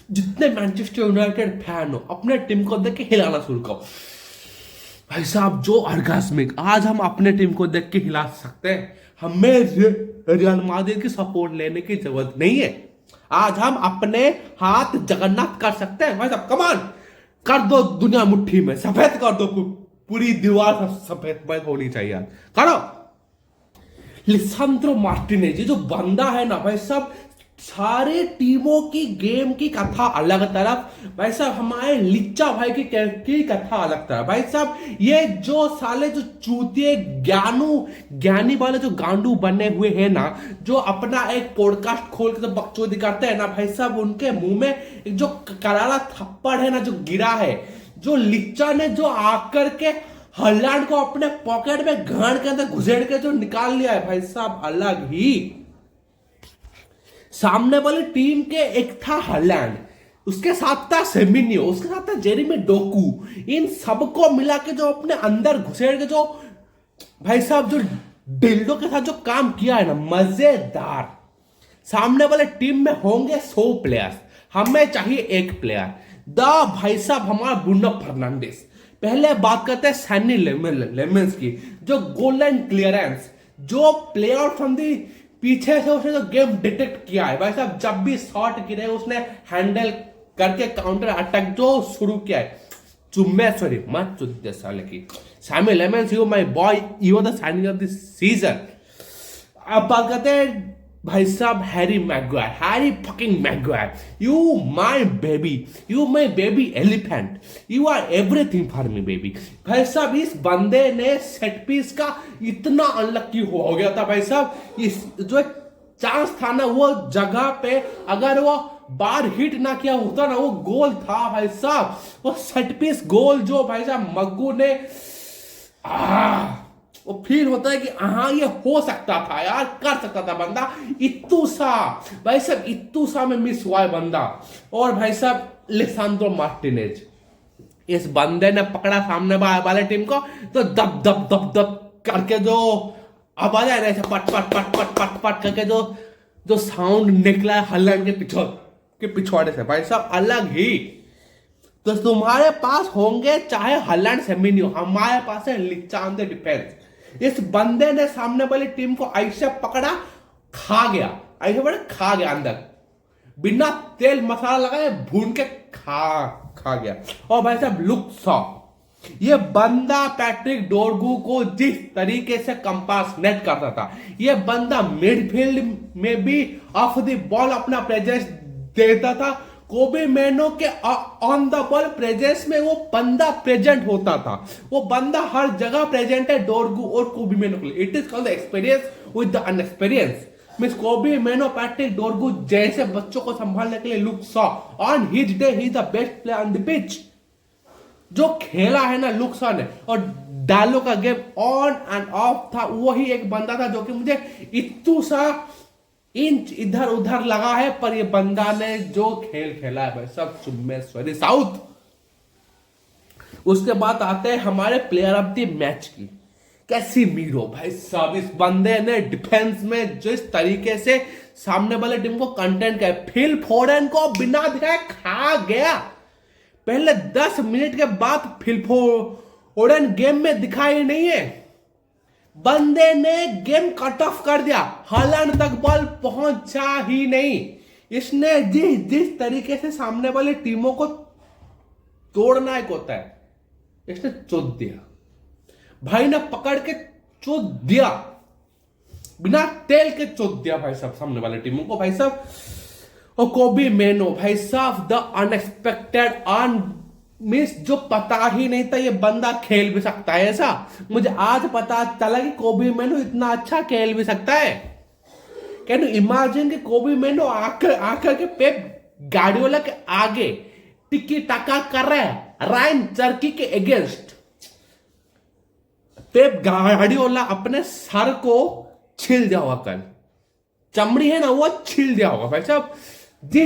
जितने Manchester United fan हो अपने टीम को देख के हिलाना शुरू करो भाई साहब। जो ऑर्गेस्मिक आज हम अपने टीम को देख के हिला सकते हैं। हमें रियल माद्रिद की सपोर्ट लेने की जरूरत नहीं है। आज हम अपने हाथ जगन्नाथ कर सकते हैं भाई साहब। कमान कर दो, दुनिया मुट्ठी में सफेद कर दो, पूरी दीवार सफेद होनी चाहिए। करो। लिसांद्रो मार्टिनेज जो बंदा है ना भाई साहब, सारे टीमों की गेम की कथा अलग तरफ भाई साहब, हमारे लिच्चा भाई की कथा अलग तरफ भाई साहब। ये जो साले जो चूतिए ज्ञानी वाले जो गांडू बने हुए हैं ना, जो अपना एक पॉडकास्ट खोल के तो बकचोदी करते हैं ना भाई साहब, उनके मुंह में एक जो करारा थप्पड़ है ना जो गिरा है, जो लिच्चा ने जो आकर के हॉलैंड को अपने पॉकेट में गांड के अंदर घुसेड़ के जो निकाल लिया है भाई साहब, अलग ही। सामने वाली टीम के एक था हॉलैंड, उसके साथ था सेमिन्यो, उसके साथ था जेरेमी डोकू। इन सबको मिला के जो अपने अंदर घुसेड़ के जो भाई साहब जो डिल्डो के साथ जो काम किया है ना, मजेदार। सामने वाले टीम में होंगे 100 प्लेयर्स, हमें चाहिए एक प्लेयर, द भाई साहब हमारा ब्रूनो फर्नांडिस। पहले बात करते हैं सैनी लेमेंस की, जो गोल्डन क्लियरेंस, जो प्लेयर फ्रॉम दी पीछे से उसने जो गेम डिटेक्ट किया है भाई साहब, जब भी शॉट गिरे उसने हैंडल करके काउंटर अटैक जो शुरू किया है। चुम्मे सॉरी मत चुद्दे साले की Sammy Lammens, you my boy, you are the signing of the season. अब बात करते हैं भाई साहब Harry Maguire, Harry fucking Maguire, you my baby, you my baby elephant, you are everything for me baby. भाई साहब इस बंदे ने सेट पीस का इतना अनलक्की हो गया था भाई साहब, इस जो चांस था ना वो जगह पे, अगर वो बार हिट ना किया होता ना वो गोल था भाई साहब। वो सेट पीस गोल जो भाई साहब मग्गू ने वो फील होता है कि हाँ ये हो सकता था यार, कर सकता था बंदा। इत्तू सा भाई साहब, इत्तू सा में मिस हुआ है बंदा। और भाई साहब लिसांद्रो मार्टिनेज, इस बंदे ने पकड़ा सामने वाले टीम को तो दब दब दब दब करके जो आवाज है ना, पट पट पट पट पट पट करके जो साउंड निकला है हॉलैंड के पिछवाड़े से भाई साहब, अलग ही। तो तुम्हारे पास होंगे चाहे हॉलैंड सेमिन्यो, हमारे पास है लिचांदे डिफेंस। इस बंदे ने सामने वाली टीम को ऐसे पकड़ा, खा गया, ऐसे बड़े खा गया अंदर, बिना तेल मसाला लगाए भून के खा गया। और भाई साहब लुक सॉ, ये बंदा पैट्रिक डोरगू को जिस तरीके से कंपास नेट करता था, ये बंदा मिडफील्ड में भी ऑफ द बॉल अपना प्रेजेंस देता था। कोबी मेनो के ऑन द बॉल प्रेजेंस में वो बंदा प्रेजेंट होता था, वो बंदा हर जगह प्रेजेंट है डोरगू और कोबी मेनो के लिए। It is called the experience with the inexperience. Miss Kobbie Mainoo Patrick डोरगू जैसे बच्चों को संभालने के लिए look saw on his day he the best player on the pitch. जो खेला है ना लुक सॉ ने, और डालो का गेम ऑन एंड ऑफ था, वही एक बंदा था जो कि मुझे इतू सा इंच इधर उधर लगा है, पर ये बंदा ने जो खेल खेला है भाई सब चुम्मेश्वरी साउथ। उसके बाद आते हैं हमारे प्लेयर ऑफ द मैच की, कैसीमीरो। भाई साहब इस बंदे ने डिफेंस में जिस तरीके से सामने वाले टीम को कंटेंट किया, फिल फोर्डन को बिना दिखाए खा गया। पहले 10 मिनट के बाद फिल फोर्डन गेम में दिखाई नहीं है, बंदे ने गेम कट ऑफ कर दिया, हॉलैंड तक बॉल पहुंचा ही नहीं। इसने जिस तरीके से सामने वाली टीमों को तोड़ना एक होता है, इसने चोद दिया भाई ने, पकड़ के चोद दिया, बिना तेल के चोद दिया भाई साहब सामने वाले टीमों को भाई साहब। और कोबी मेनो भाई साहब द अनएक्सपेक्टेड मिस, जो पता ही नहीं था ये बंदा खेल भी सकता है ऐसा। मुझे आज पता चला कि कोबी मेनो इतना अच्छा खेल भी सकता है। कैन यू इमेजिन कि कोबी मेनो आकर के पेप गार्डियोला के आगे टिकी टाका कर रहा है रायन चर्की के अगेंस्ट। पेप गार्डियोला अपने सर को छील दिया होगा, कल चमड़ी है ना वो छील दिया होगा भाई साहब जी।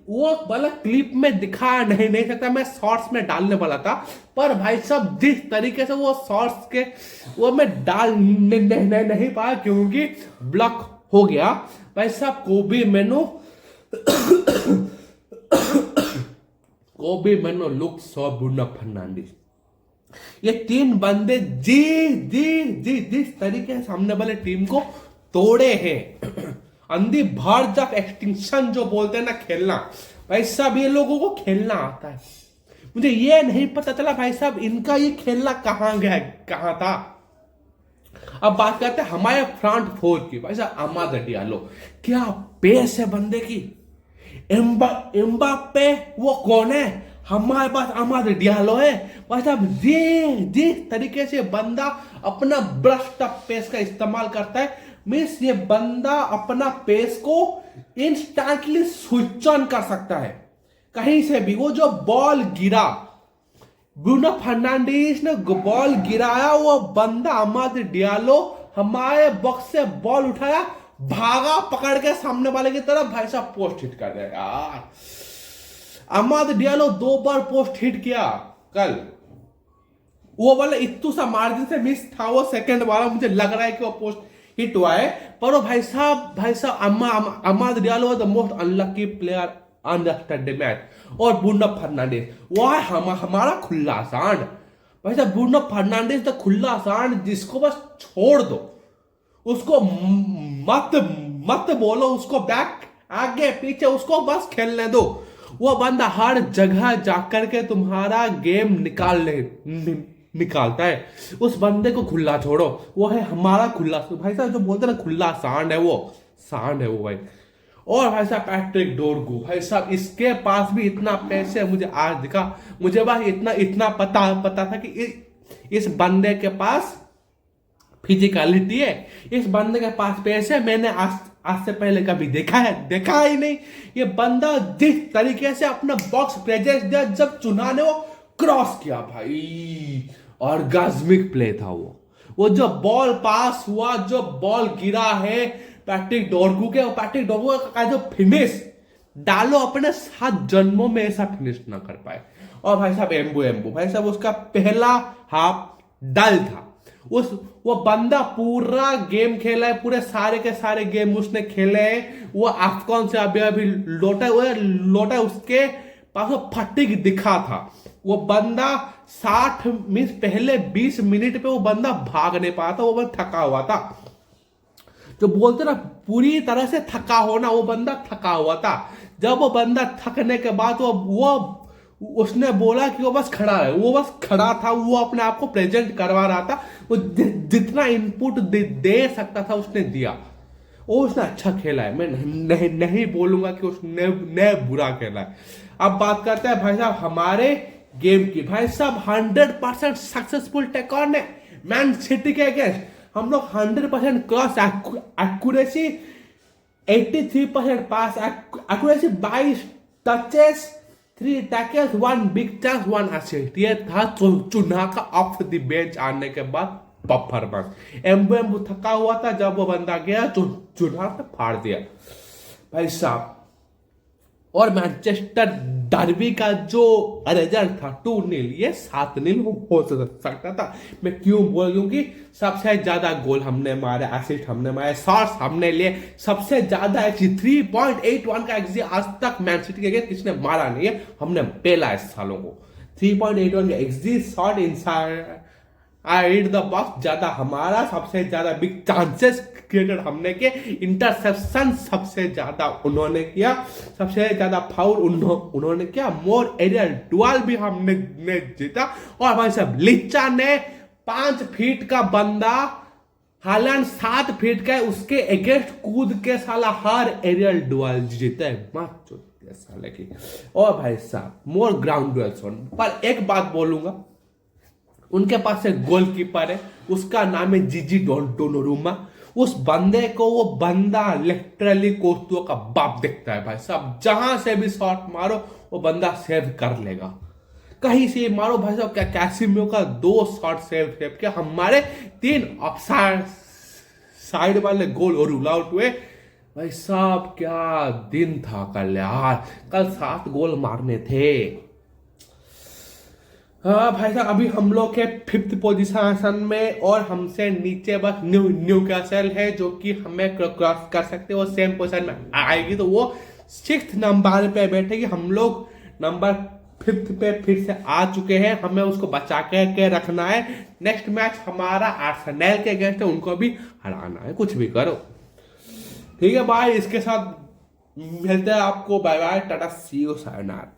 वो वाला क्लिप में दिखा नहीं सकता, मैं शॉर्ट्स में डालने वाला था, पर भाई साहब जिस तरीके से वो शॉर्ट्स के वो मैं डाल नहीं पाया क्योंकि ब्लॉक हो गया भाई साहब। कोबी मेनो ओबी मेनो, लुक शॉ, ब्रूनो फर्नांडिस, ये तीन बंदे जी जी जी जिस तरीके से सामने वाले टीम को तोड़े हैं, अंधी भार जब एक्सटिंक्शन जो बोलते हैं ना खेलना, भाई साहब ये लोगों को खेलना आता है। मुझे ये नहीं पता चला भाई साहब इनका ये खेलना कहां गया, कहां था। अब बात करते हैं हमारे फ्रंट फोर की। भाई साहब अमाद डियालो, क्या पेस है बंदे की। एम्बाप्पे वो कौन है, हमारे पास अमाद डियालो है। भाई साहब जिस तरीके से बंदा अपना ब्रस्ट अप पेस का इस्तेमाल करता है, मीन्स ये बंदा अपना पेस को इंस्टेंटली स्विच ऑन कर सकता है कहीं से भी। वो जो बॉल गिरा, ब्रूनो फर्नांडिस ने बॉल गिराया, वो बंदा अमाद डियालो हमारे बॉक्स से बॉल उठाया, भागा पकड़ के सामने वाले की तरफ, भाई साहब पोस्ट हिट कर दिया यार। अमाद डियालो 2 बार पोस्ट हिट किया कल। वो वाला इतू सा मार्जिन से मिस था वो सेकंड वाला, मुझे लग रहा है कि वो पोस्ट हिट हुआ है, पर वो भाई साहब Amad Diallo the most unlucky player on the match. और ब्रूनो फर्नांडिस वो है हमारा खुला सांड। भाई साहब ब्रूनो फर्नांडिस द खुला सांड, जिसको बस छोड़ दो, उसको मत बोलो, उसको बैक आगे पीछे उसको बस खेलने दो। वो बंदा हर जगह जाकर के तुम्हारा गेम निकालता है। उस बंदे को खुला छोड़ो, वो है हमारा खुला, भाई साहब जो बोलते हैं ना खुला सांड है, वो सांड है वो भाई। और भाई साहब पैट्रिक डोरगू, भाई साहब इसके पास भी इतना पैसे, मुझे आज दिखा, मुझे बस इतना पता था कि इस बंदे के पास फिजिकलिटी है, इस बंदे के पास पैसे। मैंने आज से पहले कभी देखा ही नहीं। ये बंदा जिस तरीके से अपना बॉक्स प्रेजेंस दिया, जब चुना ने वो क्रॉस किया, भाई ऑर्गाज्मिक प्ले था वो जो बॉल पास हुआ, जो बॉल गिरा है पैट्रिक डोरगू के, पैट्रिक डोरगू का जो फिनिश, डालो अपने 7 जन्मों में ऐसा फिनिश ना कर पाए। और भाई साहब एम्बू भाई साहब उसका पहला हाफ डल था। वो बंदा पूरा गेम खेला है, पूरे सारे के सारे गेम उसने खेले हैं। वो अफगान से अभी लौटा उसके पास वो फटीग दिखा था। वो बंदा 60 मिनट पहले 20 मिनट पे वो बंदा भाग नहीं पाया था, वो बंदा थका हुआ था। जो बोलते ना पूरी तरह से थका होना, वो बंदा थका हुआ था। जब वो बंदा थकने के बाद वो उसने बोला कि वो बस खड़ा है, वो बस खड़ा था, वो अपने आप को प्रेजेंट करवा रहा था। वो जितना इनपुट दे सकता था उसने दिया। उसने अच्छा खेला है, मैं नहीं बोलूंगा कि उसने बुरा खेला है। अब बात करते हैं भाई साहब हमारे गेम की। भाई साहब 100% सक्सेसफुल टेक ऑन है मैन सिटी के अगेंस्ट। हम लोग 100% cross accuracy, 83% pass accuracy, 22 touches, 3 tackles, 1 big chance, 1 assist. ये था चुना का ऑफ द बेंच आने के बाद परफॉर्मेंस। एम्बू थका हुआ था, जब वो बंदा गया चुना से फाड़ दिया भाई साहब। और मैनचेस्टर डर्बी का जो रिजल्ट था 2-0, ये 7-0 हो सकता था। मैं क्यों बोल, क्योंकि सबसे ज्यादा गोल हमने मारे, असिस्ट हमने मारे, शॉट्स हमने लिए सबसे ज्यादा। एक्सी 3.81 का एक्सी आज तक मैन सिटी के किसने मारा नहीं है, हमने पहला इस सालों को। 3.81 का एक्सी, शॉट इनसाइड द बॉक्स ज्यादा हमारा, सबसे ज्यादा बिग चांसेस क्रिएटेड हमने किए, इंटरसेप्शन सबसे ज्यादा उन्होंने किया, सबसे ज्यादा फाउल उन्होंने किया, मोर एरियल डुअल भी हमने जीता। और भाई साहब लिचा ने 5 फीट का बंदा, हालांड 7 फीट का है, उसके अगेंस्ट कूद के साला हर एरियल डुअल जीता है साले की। और भाई साहब मोर ग्राउंड डुअल्स। पर एक बात बोलूंगा, उनके पास एक गोलकीपर है, उसका नाम है जीजी डोनोरुमा। उस बंदे को वो बंदा लिटरली कोर्तुआ का बाप दिखता है भाई साहब। जहां से भी शॉट मारो वो बंदा सेव कर लेगा, कहीं से मारो भाई साहब। क्या कैसिमियो का 2 शॉट सेव किया, हमारे 3 ऑफसाइड साइड वाले गोल और रूल आउट हुए। भाई साहब क्या दिन था कल यार, कल 7 गोल मारने थे। हाँ भाई साहब अभी हम लोग के 5th पोजीशन में, और हमसे नीचे बस न्यू कैसल है जो कि हमें क्रॉस कर सकते हैं। वो सेम पोजीशन में आएगी तो वो 6th नंबर पे बैठेगी, हम लोग नंबर फिफ्थ पे फिर से आ चुके हैं, हमें उसको बचा के रखना है। नेक्स्ट मैच हमारा आर्सेनल के अगेंस्ट है, उनको भी हराना है, कुछ भी करो। ठीक है भाई, इसके साथ मिलते हैं आपको, bye bye, tata, see you, sayonara.